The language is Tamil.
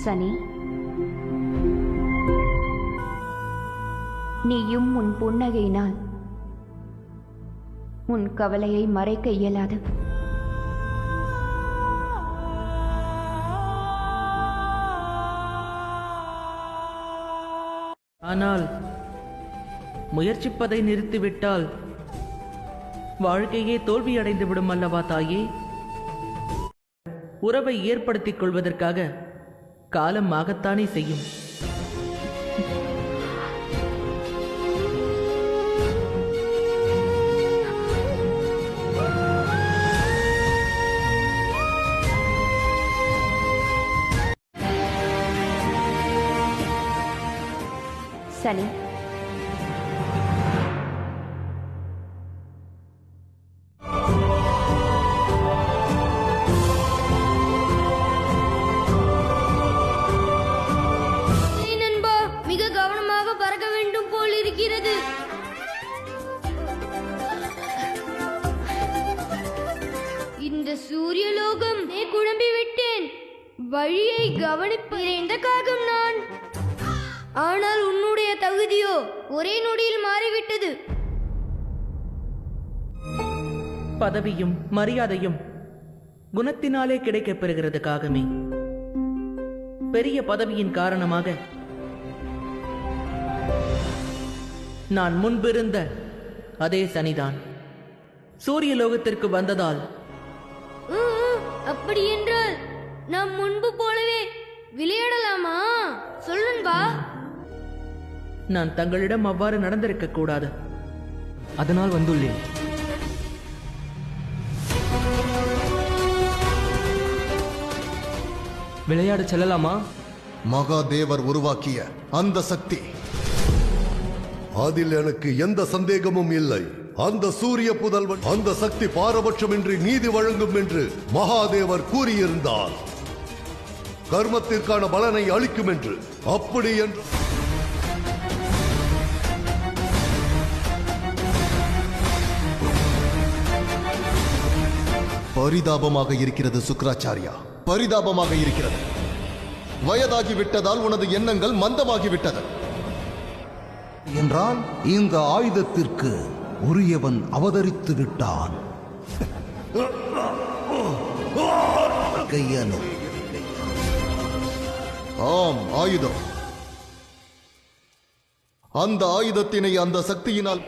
சனி, நீயும் உன் புன்னகையினால் உன் கவலையை மறைக்க இயலாது. ஆனால் முயற்சிப்பதை நிறுத்திவிட்டால் வாழ்க்கையே தோல்வியடைந்து விடும் அல்லவா தாயே? உறவை ஏற்படுத்திக் கொள்வதற்காக காலம் ஆகத்தானே செய்யும். சனி, மிக கவனமாக பறக்க வேண்டும் போல் இருக்கிறது. இந்த சூரியலோகம் குழம்பி விட்டேன். வழியை கவனிப்பது எந்த காகம் நான்? ஆனால் உன்னுடைய தகுதியோ ஒரே நொடியில் மாறிவிட்டது. பதவியும் மரியாதையும் குணத்தினாலே கிடைக்கப் பெறுகிறது காகமே. பெரிய பதவியின் காரணமாக நான் முன்பிருந்த அதே சனிதான் சூரிய லோகத்திற்கு வந்ததால். அப்படி என்றால் நாம் முன்பு போலவே விளையாடலாமா? சொல்லுன்பா. நான் தங்களிடம் அவ்வாறு நடந்திருக்க கூடாது, அதனால் வந்துள்ளேன். விளையாட செல்லலாமா? மகாதேவர் உருவாக்கிய அந்த சக்தி, அதில் எனக்கு எந்த சந்தேகமும் இல்லை. அந்த சூரிய புதல்வன் அந்த சக்தி பாரபட்சமின்றி நீதி வழங்கும் என்று மகாதேவர் கூறியிருந்தார். கர்மத்திற்கான பலனை அளிக்கும் என்று. அப்படி என்று பரிதாபமாக இருக்கிறது சுக்ராச்சாரியா, பரிதாபமாக இருக்கிறது. வயதாகிவிட்டதால் உனது எண்ணங்கள் மந்தமாகிவிட்டது என்றால் இந்த ஆயுதத்திற்கு உரியவன் அவதரித்து விட்டான். கையனு. ஆம், ஆயுதம். அந்த ஆயுதத்தினை அந்த சக்தியினால்